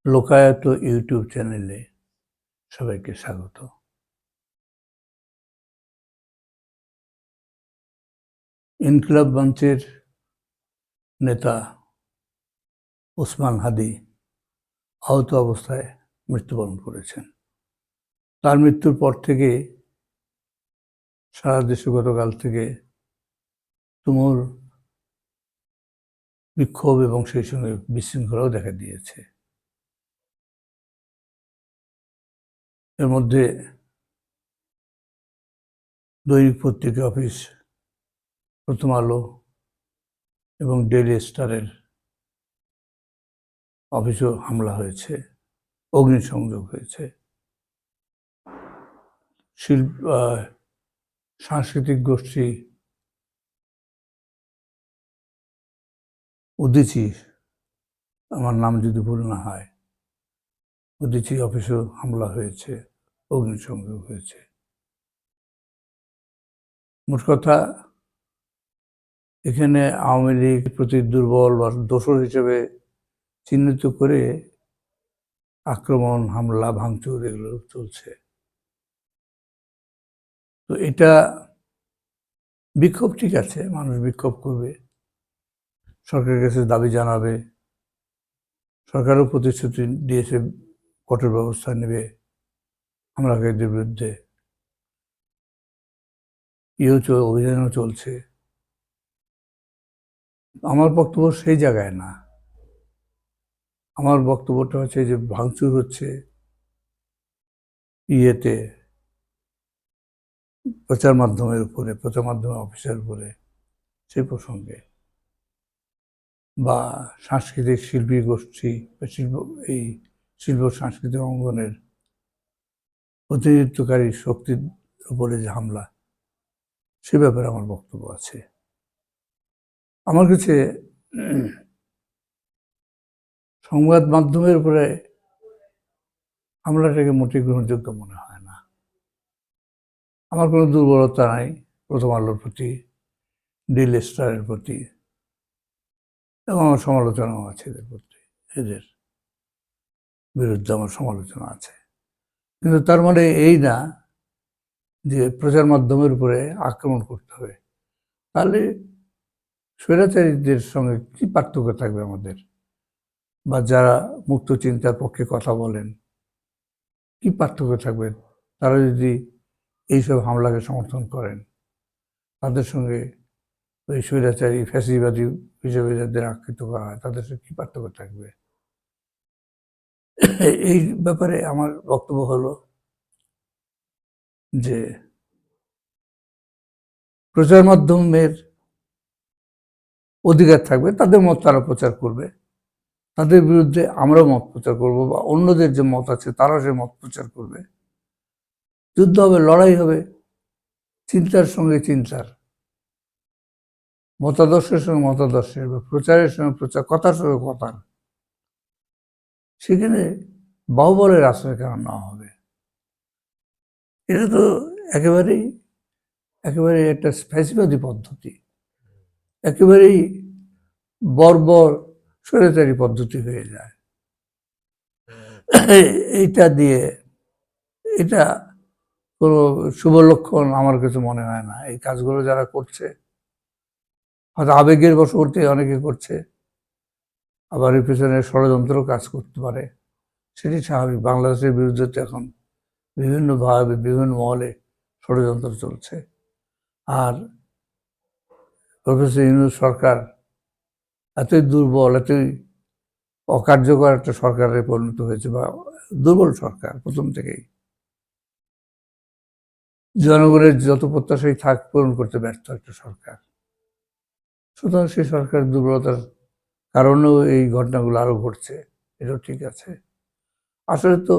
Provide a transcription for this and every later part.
লোকায়ত YouTube চ্যানেলে সবাইকে স্বাগত। ইনকিলাব মঞ্চের নেতা ওসমান হাদি আহত অবস্থায় মৃত্যুবরণ করেছেন। তার মৃত্যুর পর থেকে সারা দেশে গতকাল থেকে তুমুল বিক্ষোভ এবং সেই সঙ্গে বিশৃঙ্খলাও দেখা দিয়েছে। এর মধ্যে দৈনিক পত্রিকা অফিস, প্রথম আলো এবং ডেইলি স্টারের অফিসেও হামলা হয়েছে, অগ্নিসংযোগ হয়েছে। সাংস্কৃতিক গোষ্ঠী উদীচী, আমার নাম যদি ভুল না হয়, উদীচী অফিসেও হামলা হয়েছে, অগ্নিসংযোগ হয়েছে। মোট কথা, এখানে আওয়ামী লীগ প্রতি দুর্বল বা দোসর হিসেবে চিহ্নিত করে আক্রমণ, হামলা, ভাঙচুর এগুলো চলছে। তো এটা বিক্ষোভ ঠিক আছে, মানুষ বিক্ষোভ করবে, সরকারের কাছে দাবি জানাবে, সরকারও প্রতিশ্রুতি দিয়েছে কঠোর ব্যবস্থা নেবে হামলাকারীদের বিরুদ্ধে, অভিযানও চলছে। আমার বক্তব্য সেই জায়গায় না। আমার বক্তব্যটা হচ্ছে যে ভাঙচুর হচ্ছে প্রচার মাধ্যমের উপরে, প্রচার মাধ্যমের অফিসের উপরে, সেই প্রসঙ্গে, বা সাংস্কৃতিক শিল্পী গোষ্ঠী বা শিল্প সাংস্কৃতিক অঙ্গনের প্রতিনিধিত্বকারী শক্তির উপরে যে হামলা, সে ব্যাপারে আমার বক্তব্য আছে। আমার কাছে সংবাদ মাধ্যমের উপরে হামলাটাকে মোটেই গ্রহণযোগ্য মনে হয় না। আমার কোনো দুর্বলতা নাই প্রথম আলোর প্রতি, ডেইলি স্টারের প্রতি, এবং আমার সমালোচনাও আছে এদের প্রতি, এদের বিরুদ্ধে আমার সমালোচনা আছে। কিন্তু তার মানে এই না যে প্রচার মাধ্যমের উপরে আক্রমণ করতে হবে। তাহলে স্বৈরাচারীদের সঙ্গে কি পার্থক্য থাকবে আমাদের, বা যারা মুক্ত চিন্তার পক্ষে কথা বলেন, কি পার্থক্য থাকবে? তারা যদি এইসব হামলাকে সমর্থন করেন, তাদের সঙ্গে ওই স্বৈরাচারী ফ্যাসিবাদী হিসেবে যাদের আখ্যায়িত করা হয়, তাদের সঙ্গে কি পার্থক্য থাকবে? এই ব্যাপারে আমার বক্তব্য হলো যে প্রচার মাধ্যমের অধিকার থাকবে, তাদের মত তারা প্রচার করবে, তাদের বিরুদ্ধে আমরাও মত প্রচার করব, বা অন্যদের যে মত আছে তারাও সে মত প্রচার করবে। যুদ্ধ হবে, লড়াই হবে, চিন্তার সঙ্গে চিন্তার, মতাদর্শের সঙ্গে মতাদর্শের, বা প্রচারের সঙ্গে প্রচার, কথার সঙ্গে কথার। সেখানে বাহুবলের আশ্রয় কেন নেওয়া হবে? এটা তো একেবারেই একটা ফ্যাসিবাদী পদ্ধতি, একেবারেই বর্বর স্বৈরাচারী পদ্ধতি হয়ে যায়। এইটা দিয়ে এটা কোনো শুভ লক্ষণ আমার কাছে মনে হয় না। এই কাজগুলো যারা করছে, হয়তো আবেগের বশবর্তী অনেকে করছে, আবার এর পেছনে ষড়যন্ত্র কাজ করতে পারে, সেটি স্বাভাবিক। বাংলাদেশের বিরুদ্ধে তো এখন বিভিন্নভাবে বিভিন্ন মহলে ষড়যন্ত্র চলছে। আর প্রফেসর ইউনূস সরকার এতই দুর্বল, এতই অকার্যকর একটা সরকারে পরিণত হয়েছে, বা দুর্বল সরকার প্রথম থেকেই। জনগণের যত প্রত্যাশাই থাক, পূরণ করতে ব্যর্থ একটা সরকার। সুতরাং সেই সরকারের দুর্বলতার কারণেও এই ঘটনাগুলো আরো ঘটছে, এটাও ঠিক আছে। আসলে তো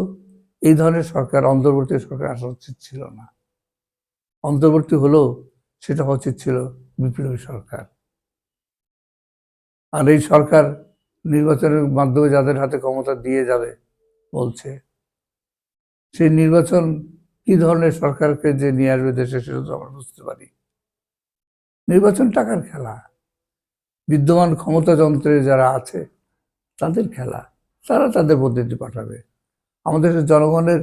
এই ধরনের সরকার, অন্তর্বর্তী সরকার আসা উচিত ছিল না। অন্তর্বর্তী হলেও সেটা উচিত ছিল বিপ্লবী সরকার। আর এই সরকার নির্বাচনের মাধ্যমে যাদের হাতে ক্ষমতা দিয়ে যাবে বলছে, সেই নির্বাচন কি ধরনের সরকারকে যে নিয়ে আসবে দেশে, সেটা তো আমরা বুঝতে পারি। নির্বাচন টাকার খেলা, বিদ্যমান ক্ষমতা যন্ত্রে যারা আছে তাদের খেলা। তারা তাদের প্রতিনিধি পাঠাবে। আমাদের জনগণের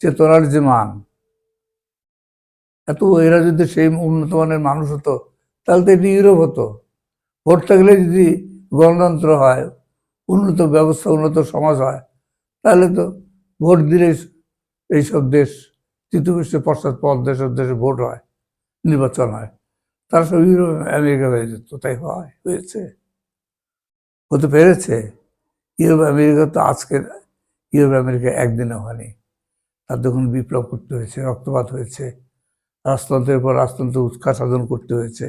চেতনার যে মান, এত এরা যদি সেই উন্নত মানের মানুষ হতো তাহলে তো এটি ইউরোপ হতো। ভোট থাকলে যদি গণতন্ত্র হয়, উন্নত ব্যবস্থা, উন্নত সমাজ হয়, তাহলে তো ভোট দিলে এইসব দেশ, তৃতীয় বিশ্বের পশ্চাৎপদ দেশের দেশে ভোট হয়, নির্বাচন হয়, তারা সব ইউরোপ আমেরিকা হয়ে যেত। তাই হয়েছে, হতে পেরেছে। ইউরোপ আমেরিকা তো আজকের ইউরোপ আমেরিকা একদিনে হয়নি। তার যখন বিপ্লব করতে হয়েছে, রক্তপাত হয়েছে, রাজতন্ত্রের পর রাজতন্ত্রের উৎখাত সাধন করতে হয়েছে,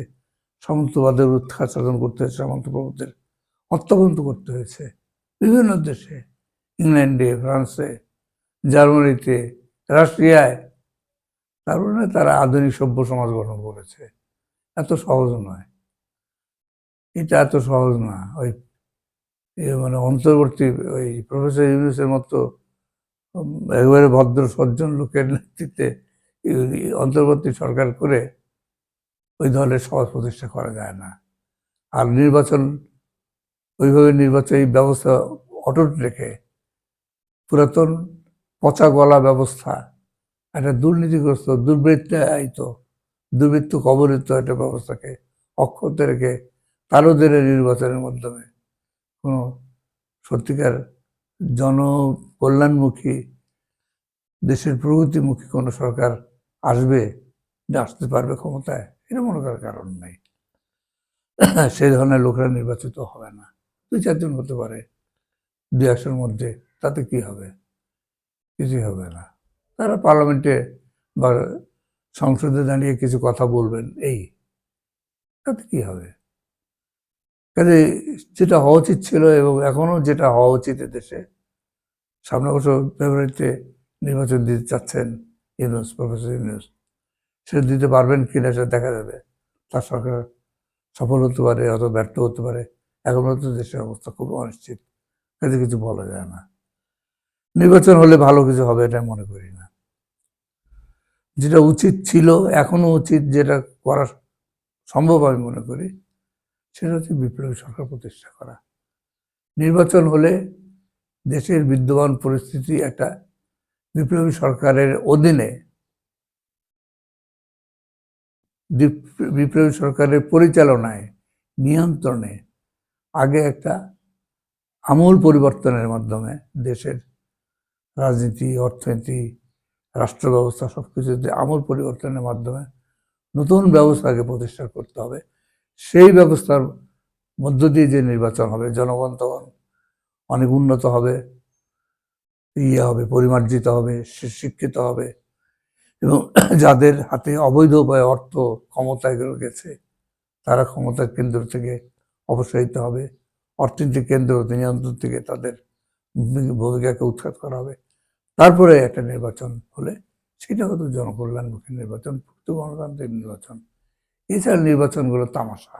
সামন্তবাদের উৎখাত সাধন করতে হয়েছে, সামন্ত প্রভুদের হত্যাবন্ত করতে হয়েছে বিভিন্ন দেশে, ইংল্যান্ডে, ফ্রান্সে, জার্মানিতে, রাশিয়ায়। তার মানে তারা আধুনিক সভ্য সমাজ গঠন করেছে। এত সহজ নয়, এটা এত সহজ না। ওই মানে অন্তর্বর্তী ওই প্রফেসর ইউনূসের মতো একেবারে ভদ্র সজ্জন লোকের নেতৃত্বে অন্তর্বর্তী সরকার করে ওই দলের সমাজ প্রতিষ্ঠা করা যায় না। আর নির্বাচন, ওইভাবে নির্বাচনী ব্যবস্থা অটুট রেখে পুরাতন পচা গলা ব্যবস্থা, একটা দুর্নীতিগ্রস্ত, দুর্বৃত্ত কবলিত একটা ব্যবস্থাকে অক্ষত রেখে তারদের নির্বাচনের মাধ্যমে কোনো সত্যিকার জনকল্যাণমুখী, দেশের প্রগতিমুখী কোনো সরকার আসবে, আসতে পারবে ক্ষমতায়, এটা মনে করার কারণ নেই। সেই ধরনের লোকেরা নির্বাচিত হবে না। 2-4 জন হতে পারে 2-100-এর মধ্যে, তাতে কি হবে? কিছুই হবে না। তারা পার্লামেন্টে বা সংসদে দাঁড়িয়ে কিছু কথা বলবেন, এই, তাতে কি হবে? কাজে যেটা হওয়া উচিত ছিল এবং এখনো যেটা হওয়া উচিত দেশে, সামনে বছর ফেব্রুয়ারিতে নির্বাচন দিতে চাচ্ছেন ইউনূস, প্রফেসর ইউনূস। সেটা দিতে পারবেন কিনা সেটা দেখা যাবে। তার সরকার সফল হতে পারে, অথবা ব্যর্থ হতে পারে। এখন তো দেশের অবস্থা খুব অনিশ্চিত, কাজে কিছু বলা যায় না। নির্বাচন হলে ভালো কিছু হবে এটা মনে করি না। যেটা উচিত ছিল, এখনো উচিত, যেটা করা সম্ভব আমি মনে করি, সেটা হচ্ছে বিপ্লবী সরকার প্রতিষ্ঠা করা। নির্বাচন হলে দেশের বিদ্যমান পরিস্থিতি একটা বিপ্লবী সরকারের অধীনে, বিপ্লবী সরকারের পরিচালনায়, নিয়ন্ত্রণে আগে একটা আমূল পরিবর্তনের মাধ্যমে দেশের রাজনীতি, অর্থনীতি, রাষ্ট্র ব্যবস্থা সবকিছুতে আমূল পরিবর্তনের মাধ্যমে নতুন ব্যবস্থাকে প্রতিষ্ঠা করতে হবে। সেই ব্যবস্থার মধ্য দিয়ে যে নির্বাচন হবে, জনগণ তখন অনেক উন্নত হবে, হবে, পরিমার্জিত হবে, শিক্ষিত হবে, এবং যাদের হাতে অবৈধ উপায়ে অর্থ, ক্ষমতা এগুলো গেছে, তারা ক্ষমতার কেন্দ্র থেকে অপসারিত হবে। অর্থনৈতিক কেন্দ্র নিয়ন্ত্রণ থেকে তাদের ভূমিকাকে উৎখাত করা হবে। তারপরে একটা নির্বাচন হলে সেটা হতো জনকল্যাণমুখী নির্বাচন, গণতান্ত্রিক নির্বাচন। এছাড়া নির্বাচনগুলো তামাশা।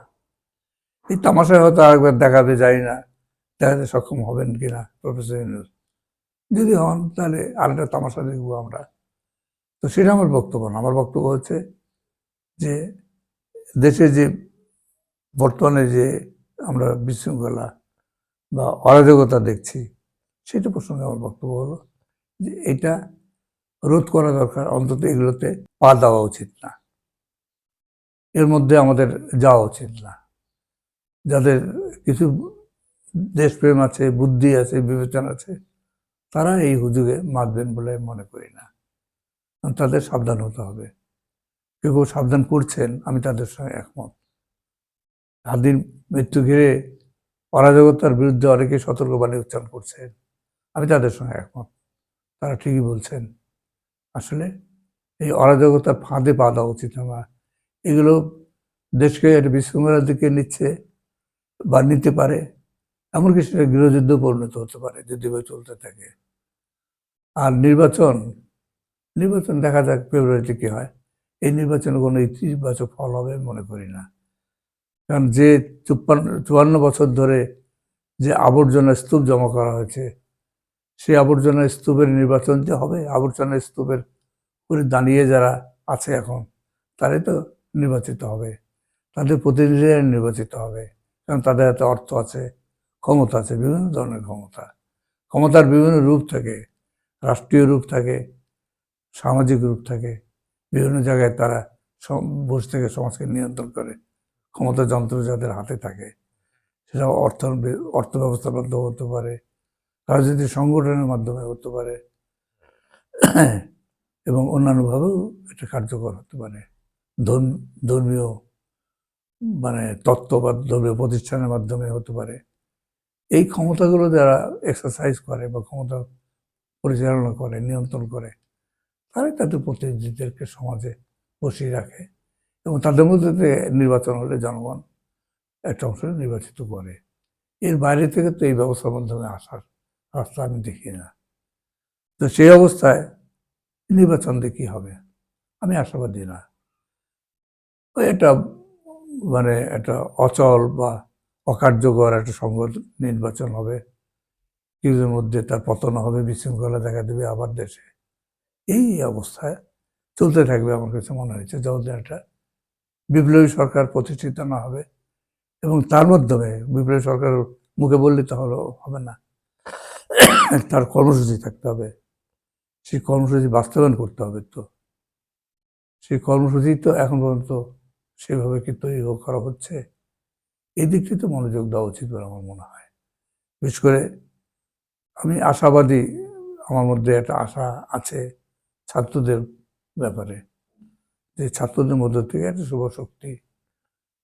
এই তামাশায় হয়তো আরেকবার দেখাবে, জানি না দেখাতে সক্ষম হবেন কিনা প্রফেসর ইউনূস। যদি হন তাহলে আরেকটা তামাশা দেখবো আমরা। তো সেটা আমার বক্তব্য না। আমার বক্তব্য হচ্ছে যে দেশে যে বর্তমানে যে আমরা বিশৃঙ্খলা বা অরাজকতা দেখছি, সেটা প্রসঙ্গে আমার বক্তব্য হলো যে এটা রোধ করা দরকার। অন্তত এগুলোতে পা দেওয়া উচিত না, এর মধ্যে আমাদের যাওয়া উচিত না। যাদের কিছু দেশপ্রেম আছে, বুদ্ধি আছে, বিবেচনা আছে, তারা এই হুজুগে মাতবেন বলে মনে করি না। তাদের সাবধান হতে হবে। কেউ কেউ সাবধান করছেন, আমি তাদের সঙ্গে একমত। হাদির মৃত্যু ঘিরে অরাজকতার বিরুদ্ধে অনেকে সতর্কবাণী উচ্চারণ করছেন, আমি তাদের সঙ্গে একমত। তারা ঠিকই বলছেন। আসলে এই অরাজকতার ফাঁদে পা দেওয়া উচিত না। এগুলো দেশকে একটা বিশৃঙ্খলার দিকে নিচ্ছে বা নিতে পারে, এমনকি সেটা গৃহযুদ্ধ পরিণত হতে পারে যদি এভাবে চলতে থাকে। আর নির্বাচন দেখা যাক ফেব্রুয়ারিতে কি হয়। এই নির্বাচনে কোনো ইতিবাচক ফল হবে মনে করি না। কারণ যে 54 বছর ধরে যে আবর্জনা স্তূপ জমা করা হয়েছে, সেই আবর্জনা স্তূপের নির্বাচন যে হবে, আবর্জনা স্তূপের করে দাঁড়িয়ে যারা আছে এখন, তারাই তো নির্বাচিত হবে, তাদের প্রতিনিধিরা নির্বাচিত হবে। কারণ তাদের হাতে অর্থ আছে, ক্ষমতা আছে, বিভিন্ন ধরনের ক্ষমতা। ক্ষমতার বিভিন্ন রূপ থাকে, রাষ্ট্রীয় রূপ থাকে, সামাজিক রূপ থাকে। বিভিন্ন জায়গায় তারা বসে থেকে সমাজকে নিয়ন্ত্রণ করে, ক্ষমতা যন্ত্র যাদের হাতে থাকে, সেটা অর্থ ব্যবস্থার মাধ্যমে হতে পারে, রাজনৈতিক সংগঠনের মাধ্যমে হতে পারে, এবং অন্যান্যভাবেও এটা কার্যকর হতে পারে। ধর্মীয় মানে তত্ত্ব বা ধর্মীয় প্রতিষ্ঠানের মাধ্যমে হতে পারে। এই ক্ষমতাগুলো যারা এক্সারসাইজ করে বা ক্ষমতা পরিচালনা করে, নিয়ন্ত্রণ করে, তারাই তাদের প্রতিনিধিদেরকে সমাজে বসিয়ে রাখে এবং তাদের মধ্যে নির্বাচন হলে জনগণ একটা অংশ নির্বাচিত করে। এর বাইরে থেকে তো এই ব্যবস্থার মাধ্যমে আসার রাস্তা আমি দেখি না। তো সেই অবস্থায় নির্বাচন দিয়ে কী হবে? আমি আশাবাদী না। এটা মানে একটা অচল বা অকার্যকর একটা নির্বাচন হবে, কিছুর মধ্যে তার পতন হবে, বিশৃঙ্খলা দেখা দেবে আবার দেশে। এই অবস্থায় চলতে থাকবে আমার কাছে মনে হয়েছে, যতদিন একটা বিপ্লবী সরকার প্রতিষ্ঠিত না হবে। এবং তার মাধ্যমে বিপ্লবী সরকার মুখে বললে তাহলে হবে না, তার কর্মসূচি থাকতে হবে, সেই কর্মসূচি বাস্তবায়ন করতে হবে। তো সেই কর্মসূচি তো এখন পর্যন্ত সেভাবে কি তৈরি করা হচ্ছে? এই দিকটিতে মনোযোগ দেওয়া উচিত বলে আমার মনে হয়। বিশেষ করে আমি আশাবাদী, আমার মধ্যে একটা আশা আছে ছাত্রদের ব্যাপারে, যে ছাত্রদের মধ্যে থেকে একটা শুভ শক্তি,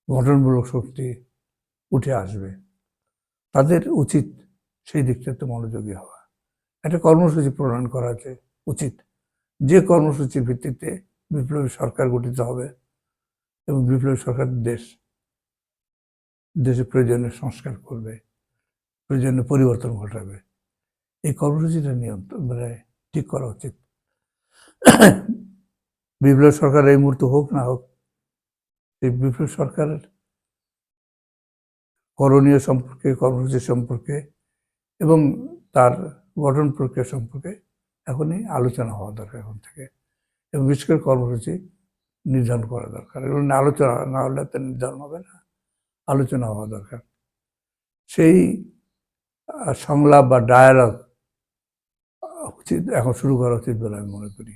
গঠনমূলক শক্তি উঠে আসবে। তাদের উচিত সেই দিকটাতে মনোযোগী হওয়া, একটা কর্মসূচি প্রণয়ন করা উচিত, যে কর্মসূচির ভিত্তিতে বিপ্লবী সরকার গঠিত হবে এবং বিপ্লবী সরকার দেশে প্রয়োজনীয় সংস্কার করবে, প্রয়োজনীয় পরিবর্তন ঘটাবে। এই কর্মসূচিটা ঠিক করা উচিত। বিপ্লবী সরকার এই মুহূর্তে হোক না হোক, এই বিপ্লবী সরকারের করণীয় সম্পর্কে, কর্মসূচি সম্পর্কে এবং তার গঠন প্রক্রিয়া সম্পর্কে এখনই আলোচনা হওয়া দরকার এখন থেকে, এবং বিশেষ করে কর্মসূচি নির্ধারণ করা দরকার। এগুলো আলোচনা না হলে তো নির্ধারণ হবে না, আলোচনা হওয়া দরকার। সেই সংলাপ বা ডায়ালগ উচিত এখন শুরু করা উচিত বলে আমি মনে করি।